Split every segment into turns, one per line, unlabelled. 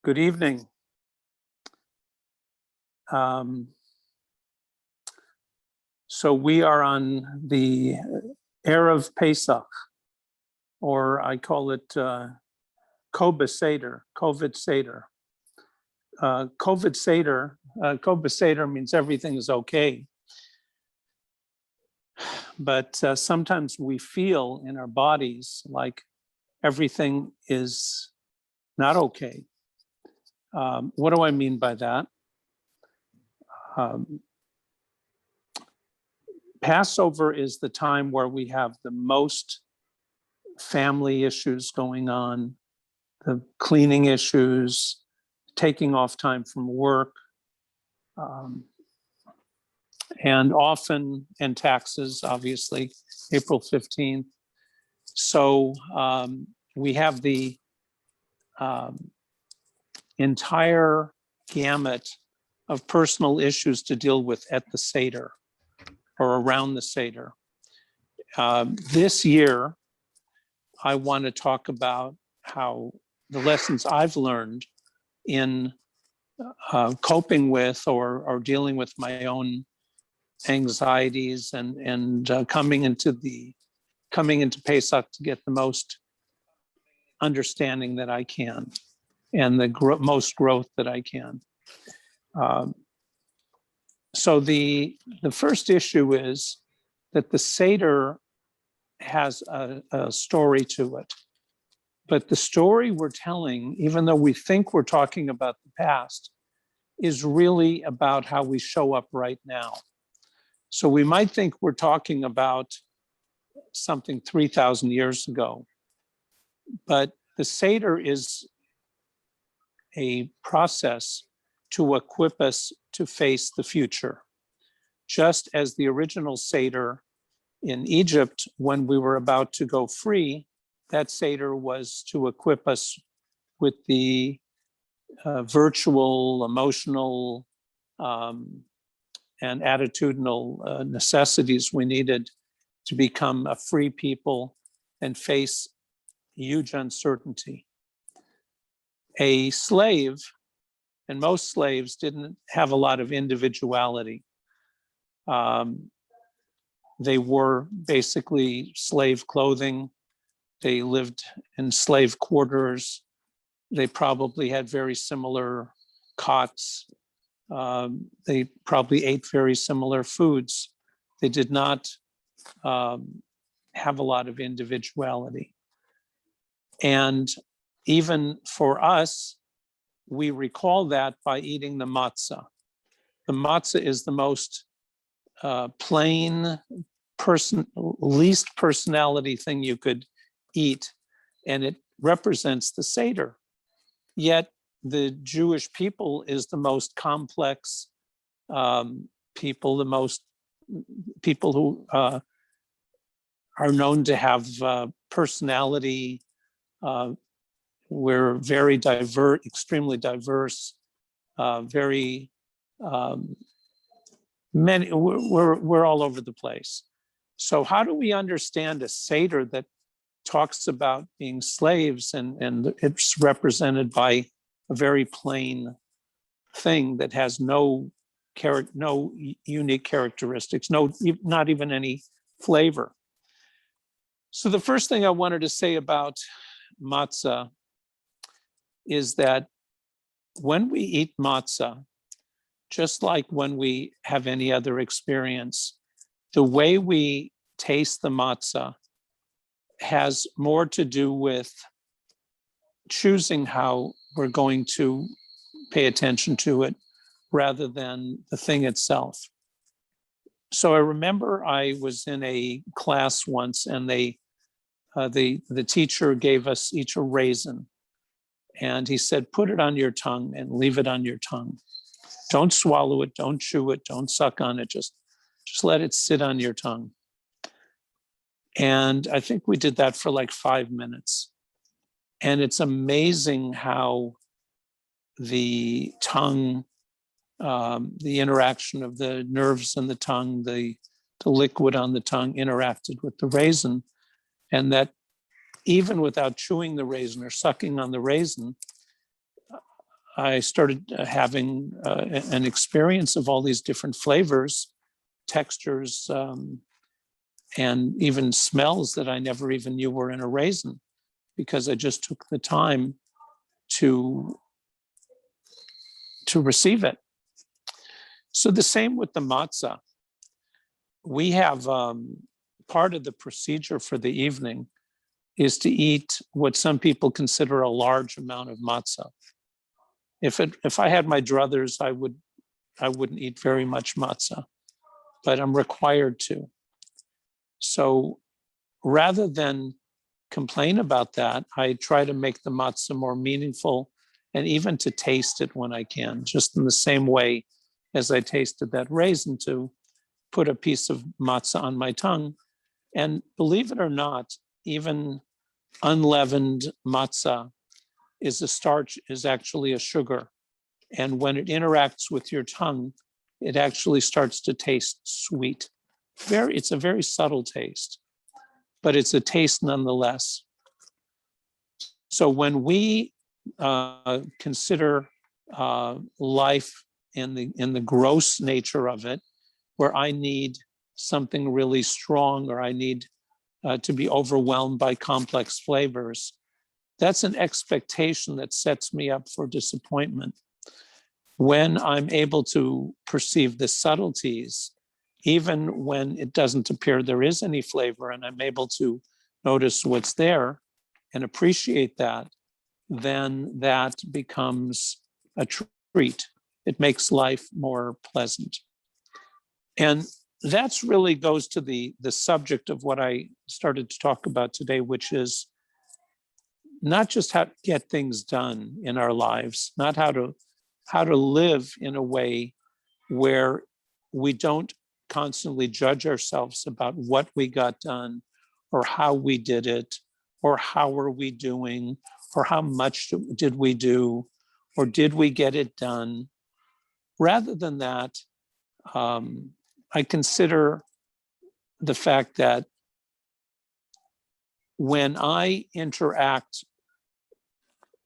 Good evening. So we are on the Erev Pesach, or I call it Koba Seder, COVID Seder. COVID Seder, Koba Seder means everything is okay. But sometimes we feel in our bodies like everything is not okay. What do I mean by that? Passover is the time where we have the most family issues going on, the cleaning issues, taking off time from work, and often, and taxes, obviously, April 15th. So we have the entire gamut of personal issues to deal with at the Seder or around the Seder. This year, I want to talk about how the lessons I've learned in coping with or dealing with my own anxieties and coming into Pesach to get the most understanding that I can and the most growth that I can. So the first issue is that the Seder has a story to it. But the story we're telling, even though we think we're talking about the past, is really about how we show up right now. So we might think we're talking about something 3,000 years ago, but the Seder is a process to equip us to face the future. Just as the original Seder in Egypt, when we were about to go free, that Seder was to equip us with the virtual, emotional, and attitudinal necessities we needed to become a free people and face huge uncertainty. A slave, and most slaves didn't have a lot of individuality. They wore basically slave clothing. They lived in slave quarters. They probably had very similar cots. They probably ate very similar foods. They did not have a lot of individuality. And even for us, we recall that by eating the matzah. The matzah is the most plain, least personality thing you could eat, and it represents the Seder. Yet the Jewish people is the most complex people, the most people who are known to have personality. We're very diverse, extremely diverse, very many. We're all over the place. So how do we understand a Seder that talks about being slaves and it's represented by a very plain thing that has no unique characteristics, not even any flavor? So the first thing I wanted to say about matzah is that when we eat matzah, just like when we have any other experience, the way we taste the matzah has more to do with choosing how we're going to pay attention to it rather than the thing itself. So I remember I was in a class once and the teacher gave us each a raisin. And he said, put it on your tongue and leave it on your tongue. Don't swallow it, don't chew it, don't suck on it, just let it sit on your tongue. And I think we did that for like 5 minutes. And it's amazing how the tongue, the interaction of the nerves in the tongue, the liquid on the tongue interacted with the raisin. And that even without chewing the raisin or sucking on the raisin, I started having an experience of all these different flavors, textures, and even smells that I never even knew were in a raisin, because I just took the time to receive it. So the same with the matzah. We have part of the procedure for the evening is to eat what some people consider a large amount of matzah. If I had my druthers, I wouldn't eat very much matzah, but I'm required to. So rather than complain about that, I try to make the matzah more meaningful and even to taste it when I can, just in the same way as I tasted that raisin, to put a piece of matzah on my tongue. And believe it or not, even unleavened matzah is a starch, is actually a sugar. And when it interacts with your tongue, it actually starts to taste sweet. It's a very subtle taste, but it's a taste nonetheless. So when we consider life in the gross nature of it, where I need something really strong, or I need to be overwhelmed by complex flavors, that's an expectation that sets me up for disappointment. When I'm able to perceive the subtleties, even when it doesn't appear there is any flavor, and I'm able to notice what's there and appreciate that, then that becomes a treat. It makes life more pleasant. And that's really goes to the subject of what I started to talk about today, which is not just how to get things done in our lives, not how to live in a way where we don't constantly judge ourselves about what we got done, or how we did it, or how are we doing, or how much did we do, or did we get it done. Rather than that, I consider the fact that when I interact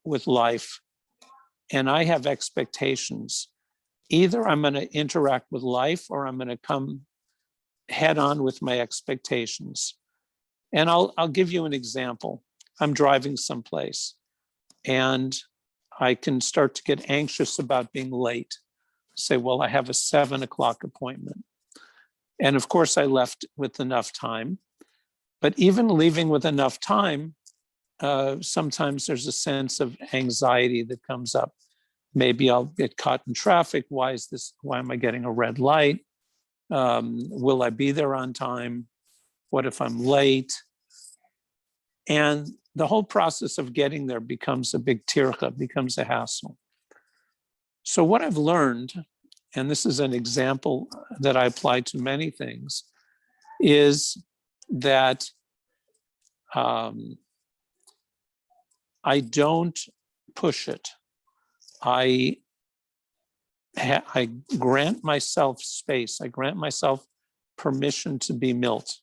with life and I have expectations, either I'm going to interact with life or I'm going to come head on with my expectations. And I'll give you an example. I'm driving someplace and I can start to get anxious about being late. Say, well, I have a 7 o'clock appointment. And of course, I left with enough time. But even leaving with enough time, sometimes there's a sense of anxiety that comes up. Maybe I'll get caught in traffic. Why am I getting a red light? Will I be there on time? What if I'm late? And the whole process of getting there becomes a big tircha, becomes a hassle. So what I've learned, and this is an example that I apply to many things, is that I don't push it. I grant myself space. I grant myself permission to be Milt.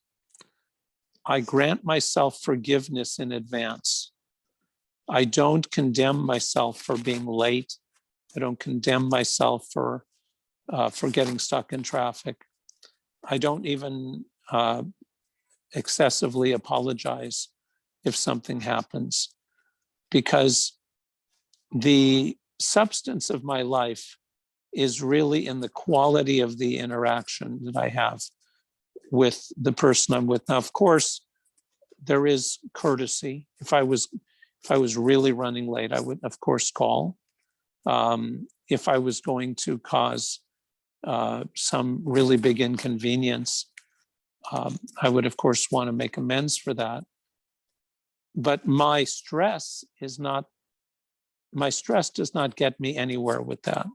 I grant myself forgiveness in advance. I don't condemn myself for being late. I don't condemn myself for getting stuck in traffic. I don't even excessively apologize if something happens, because the substance of my life is really in the quality of the interaction that I have with the person I'm with. Now, of course, there is courtesy. If I was really running late, I would, of course, call. If I was going to cause some really big inconvenience, I would, of course, want to make amends for that. But my stress does not get me anywhere with that.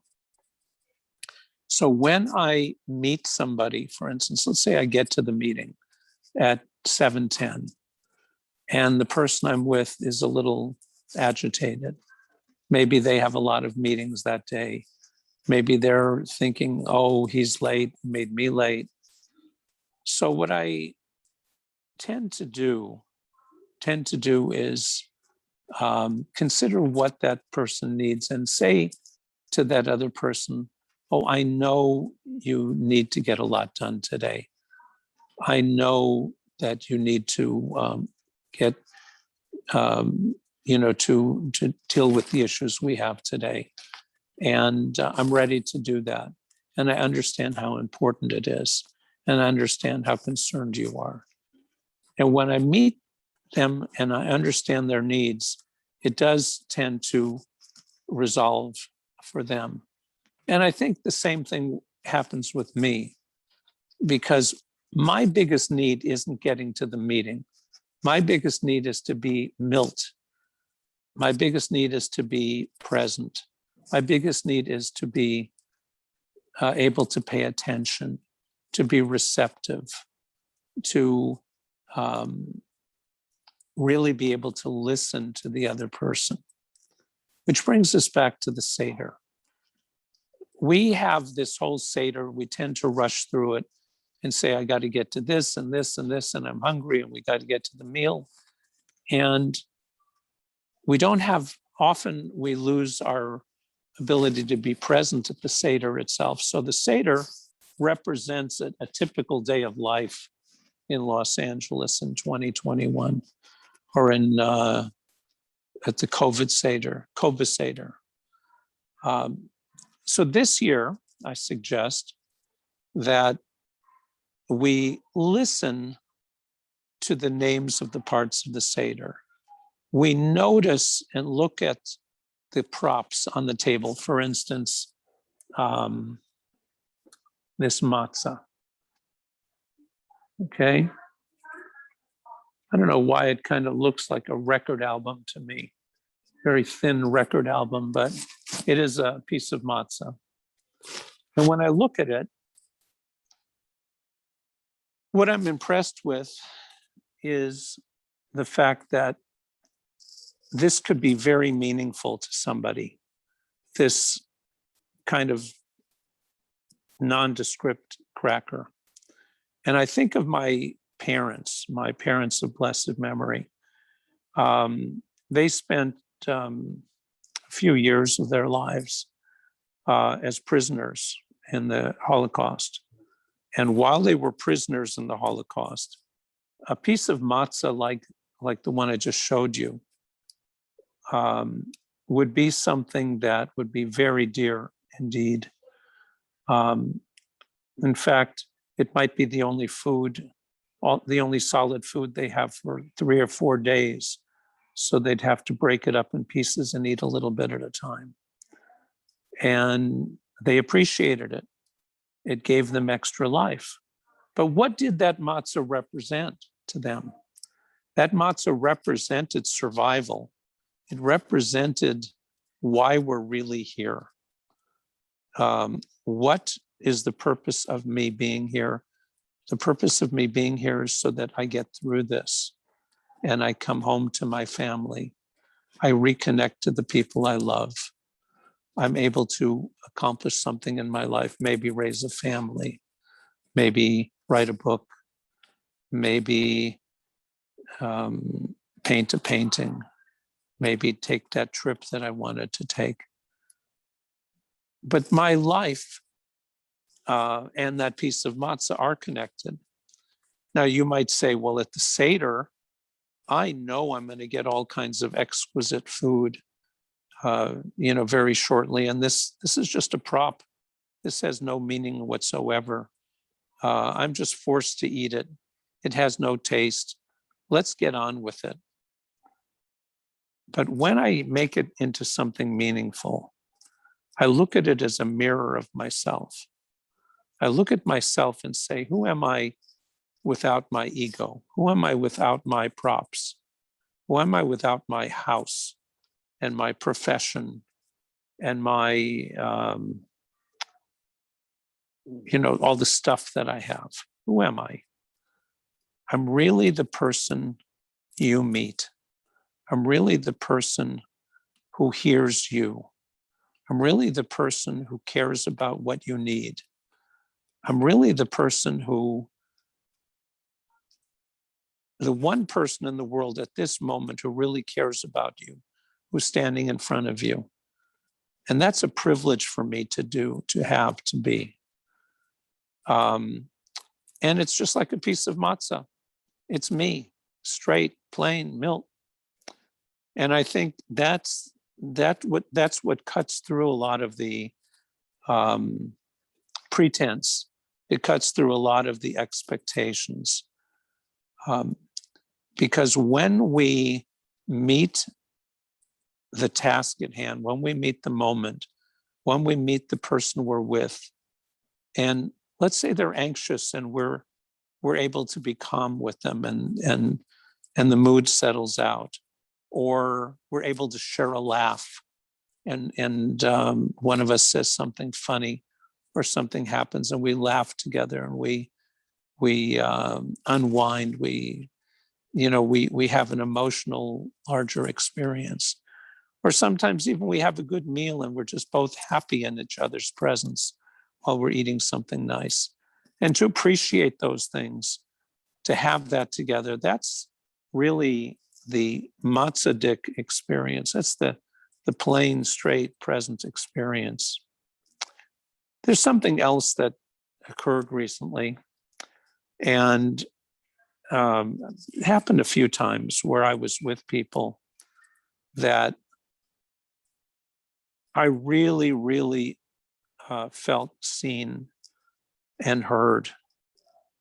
So when I meet somebody, for instance, let's say I get to the meeting at 7:10, and the person I'm with is a little agitated. Maybe they have a lot of meetings that day. Maybe they're thinking, oh, he's late, made me late. So what I tend to do is consider what that person needs and say to that other person, oh, I know you need to get a lot done today. I know that you need to get, to deal with the issues we have today. And I'm ready to do that. And I understand how important it is. And I understand how concerned you are. And when I meet them and I understand their needs, it does tend to resolve for them. And I think the same thing happens with me, because my biggest need isn't getting to the meeting. My biggest need is to be Milt. My biggest need is to be present. My biggest need is to be able to pay attention, to be receptive, to really be able to listen to the other person. Which brings us back to the Seder. We have this whole Seder, we tend to rush through it and say, I got to get to this and this and this, and I'm hungry, and we got to get to the meal. And we don't have, often we lose our ability to be present at the Seder itself. So the Seder represents a typical day of life in Los Angeles in 2021, or in at the COVID Seder. So this year, I suggest that we listen to the names of the parts of the Seder. We notice and look at the props on the table. For instance, this matzah. Okay. I don't know why it kind of looks like a record album to me. Very thin record album, but it is a piece of matzah. And when I look at it, what I'm impressed with is the fact that this could be very meaningful to somebody. This kind of nondescript cracker. And I think of my parents of blessed memory. They spent a few years of their lives as prisoners in the Holocaust. And while they were prisoners in the Holocaust, a piece of matzah like the one I just showed you would be something that would be very dear indeed. In fact, it might be the only food, the only solid food they have for 3 or 4 days. So they'd have to break it up in pieces and eat a little bit at a time. And they appreciated it. It gave them extra life. But what did that matzah represent to them? That matzah represented survival. It represented why we're really here. What is the purpose of me being here? The purpose of me being here is so that I get through this and I come home to my family. I reconnect to the people I love. I'm able to accomplish something in my life, maybe raise a family, maybe write a book, maybe paint a painting, maybe take that trip that I wanted to take. But my life and that piece of matzah are connected. Now you might say, well, at the Seder, I know I'm going to get all kinds of exquisite food, very shortly. And this is just a prop. This has no meaning whatsoever. I'm just forced to eat it. It has no taste. Let's get on with it. But when I make it into something meaningful, I look at it as a mirror of myself. I look at myself and say, who am I without my ego? Who am I without my props? Who am I without my house and my profession and my, all the stuff that I have? Who am I? I'm really the person you meet. I'm really the person who hears you. I'm really the person who cares about what you need. I'm really the one person in the world at this moment who really cares about you, who's standing in front of you. And that's a privilege for me to do, to have, to be. And it's just like a piece of matzah. It's me, straight, plain, milk. And I think that's what cuts through a lot of the pretense. It cuts through a lot of the expectations. Because when we meet the task at hand, when we meet the moment, when we meet the person we're with, and let's say they're anxious and we're able to be calm with them, and the mood settles out, or we're able to share a laugh, and one of us says something funny, or something happens, and we laugh together, and we unwind, we have an emotional, larger experience. Or sometimes even we have a good meal and we're just both happy in each other's presence while we're eating something nice. And to appreciate those things, to have that together, that's really the matzahdik experience. That's the plain, straight, present experience. There's something else that occurred recently, and it happened a few times where I was with people that I really, really felt seen and heard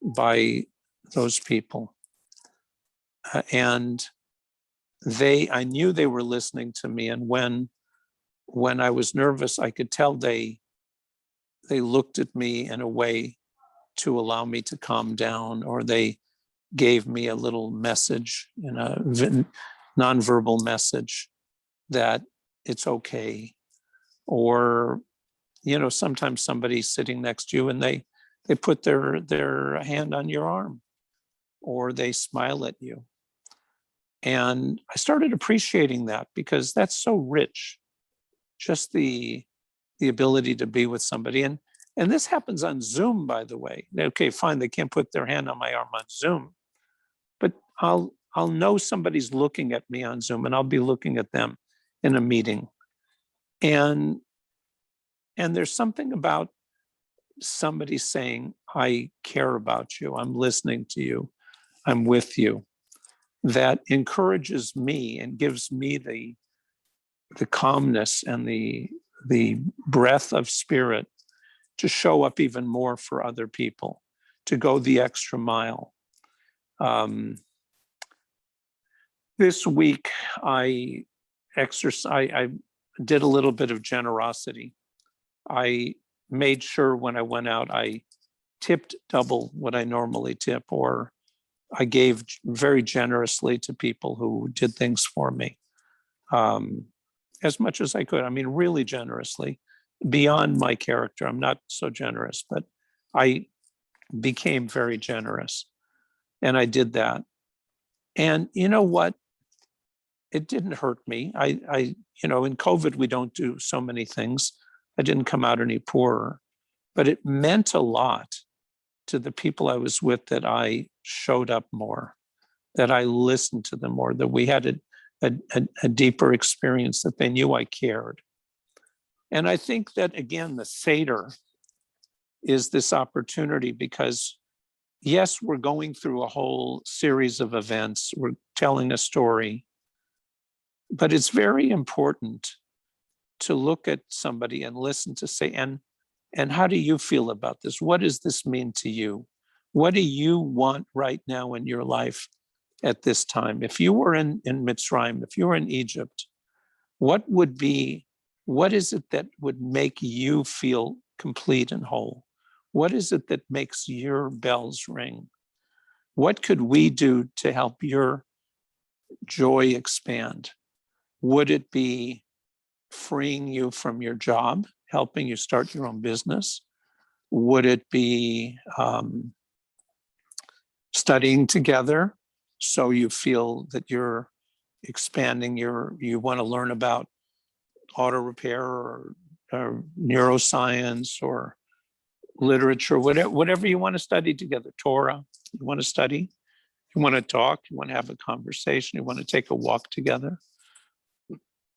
by those people. And I knew they were listening to me. And when I was nervous, I could tell they looked at me in a way to allow me to calm down, or they gave me a little message, in a nonverbal message, that it's okay. Or, sometimes somebody's sitting next to you and they put their hand on your arm, or they smile at you. And I started appreciating that, because that's so rich, just the ability to be with somebody. And this happens on Zoom, by the way. Okay, fine, they can't put their hand on my arm on Zoom, but I'll know somebody's looking at me on Zoom, and I'll be looking at them in a meeting. And there's something about somebody saying, I care about you, I'm listening to you, I'm with you, that encourages me and gives me the calmness and the breath of spirit to show up even more for other people, to go the extra mile. This week, I did a little bit of generosity. I made sure when I went out, I tipped double what I normally tip, or I gave very generously to people who did things for me, as much as I could. I mean, really generously, beyond my character. I'm not so generous, but I became very generous, and I did that. And you know what? It didn't hurt me. In COVID, we don't do so many things. I didn't come out any poorer, but it meant a lot to the people I was with that I showed up more, that I listened to them more, that we had a deeper experience, that they knew I cared. And I think that, again, the Seder is this opportunity, because yes, we're going through a whole series of events, we're telling a story, but it's very important to look at somebody and listen, to say, and how do you feel about this? What does this mean to you? What do you want right now in your life at this time? If you were in Mitzrayim, if you were in Egypt, what is it that would make you feel complete and whole? What is it that makes your bells ring? What could we do to help your joy expand? Would it be freeing you from your job, helping you start your own business? Would it be studying together so you feel that you're expanding you want to learn about auto repair, or neuroscience, or literature, whatever you want to study together, Torah, you want to study, you want to talk, you want to have a conversation, you want to take a walk together.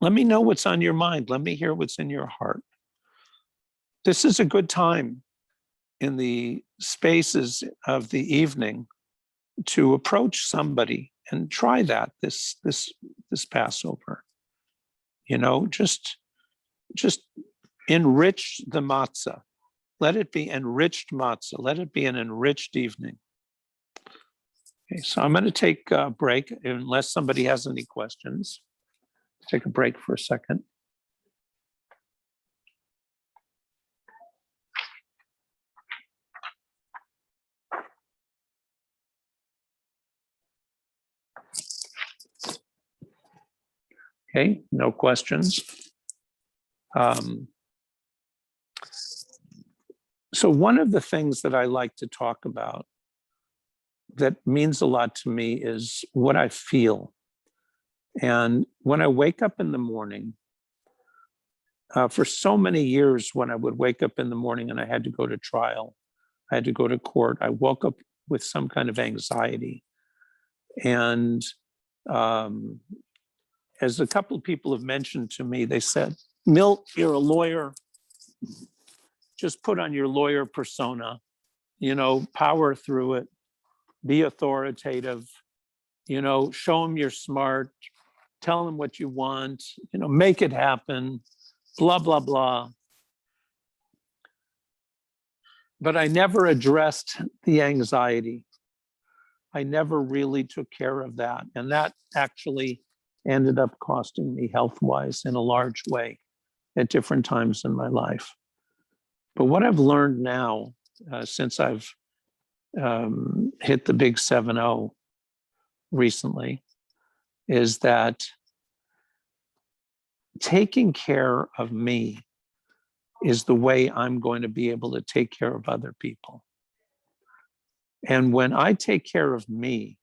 Let me know what's on your mind. Let me hear what's in your heart. This is a good time in the spaces of the evening to approach somebody and try that this Passover. Just enrich the matzah. Let it be enriched matzah. Let it be an enriched evening. Okay, so I'm going to take a break unless somebody has any questions. Take a break for a second. Okay, no questions. So one of the things that I like to talk about that means a lot to me is what I feel. And when I wake up in the morning, for so many years, when I would wake up in the morning and I had to go to trial, I had to go to court, I woke up with some kind of anxiety. And as a couple of people have mentioned to me, they said, Milt, you're a lawyer. Just put on your lawyer persona, power through it, be authoritative, show them you're smart, tell them what you want, make it happen, blah, blah, blah. But I never addressed the anxiety. I never really took care of that. And that actually ended up costing me health-wise in a large way at different times in my life. But what I've learned now, since I've hit the big 7-0 recently, is that taking care of me is the way I'm going to be able to take care of other people. And when I take care of me,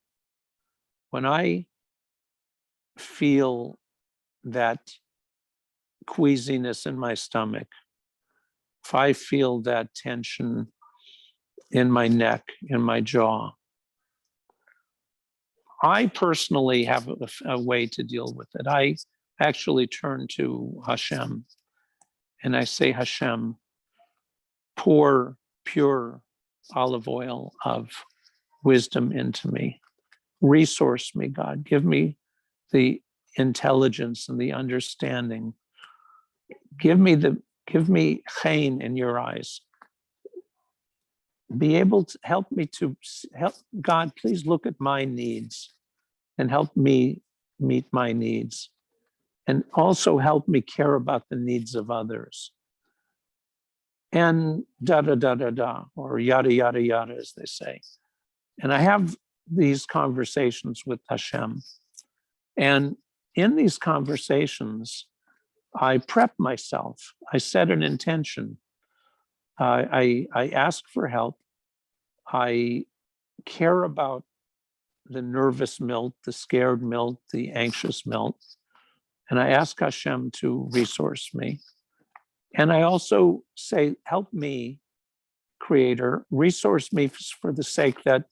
when I feel that queasiness in my stomach, if I feel that tension in my neck, in my jaw, I personally have a way to deal with it. I actually turn to Hashem and I say, Hashem, pour pure olive oil of wisdom into me. Resource me, God. Give me the intelligence and the understanding. Give me chayin in your eyes. Be able to help me to help. God, please look at my needs and help me meet my needs. And also help me care about the needs of others. And da da da da da, or yada yada yada, as they say. And I have these conversations with Hashem. And in these conversations, I prep myself. I set an intention. I ask for help. I care about the nervous Milt, the scared Milt, the anxious Milt. And I ask Hashem to resource me. And I also say, help me, Creator, resource me for the sake that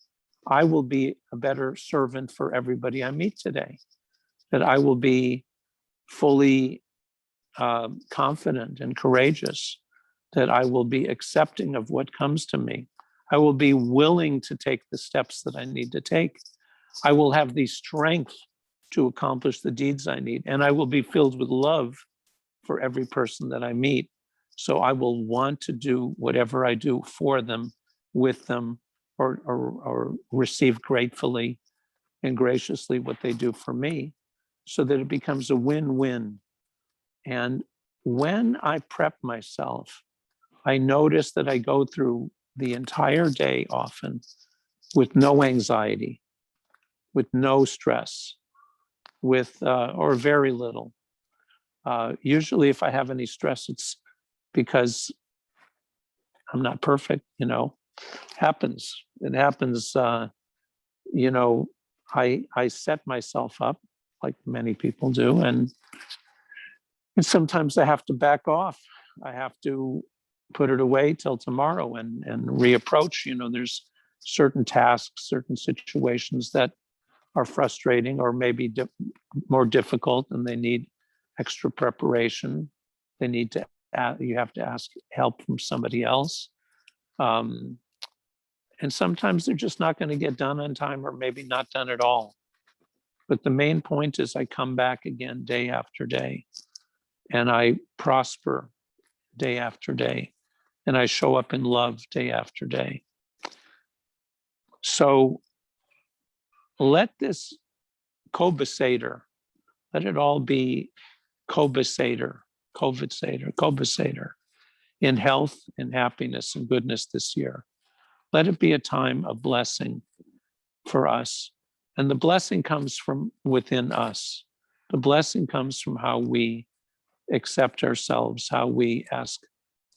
I will be a better servant for everybody I meet today, that I will be fully confident and courageous, that I will be accepting of what comes to me. I will be willing to take the steps that I need to take. I will have the strength to accomplish the deeds I need, and I will be filled with love for every person that I meet. So I will want to do whatever I do for them, with them, or receive gratefully and graciously what they do for me, so that it becomes a win-win. And when I prep myself, I notice that I go through the entire day often with no anxiety, with no stress, with or very little. Usually if I have any stress, it's because I'm not perfect, happens. It happens, I set myself up like many people do. And sometimes I have to back off. I have to put it away till tomorrow and reapproach. There's certain tasks, certain situations that are frustrating or maybe more difficult, and they need extra preparation. They need to, you have to ask help from somebody else. And sometimes they're just not going to get done on time, or maybe not done at all. But the main point is I come back again day after day, and I prosper day after day, and I show up in love day after day. So let this Koba Seder, let it all be Koba Seder, COVID Seder, Koba Seder, in health and happiness and goodness this year. Let it be a time of blessing for us. And the blessing comes from within us. The blessing comes from how we accept ourselves, how we ask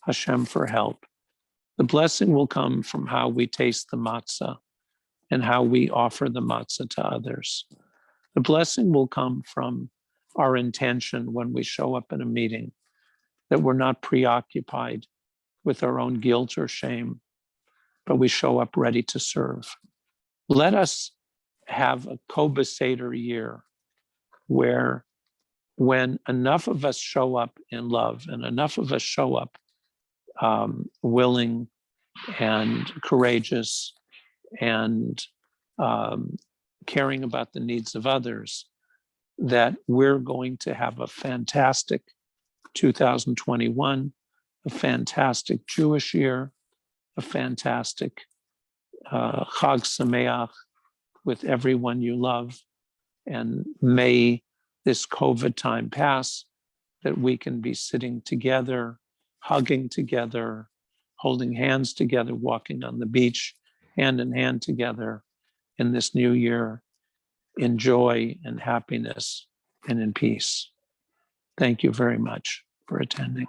Hashem for help. The blessing will come from how we taste the matzah and how we offer the matzah to others. The blessing will come from our intention when we show up in a meeting, that we're not preoccupied with our own guilt or shame, but we show up ready to serve. Let us have a Koba Seder year where, when enough of us show up in love and enough of us show up willing and courageous and caring about the needs of others, that we're going to have a fantastic 2021, a fantastic Jewish year, a fantastic Chag Sameach with everyone you love. And may this COVID time pass, that we can be sitting together, hugging together, holding hands together, walking on the beach, hand in hand together in this new year, in joy and happiness and in peace. Thank you very much for attending.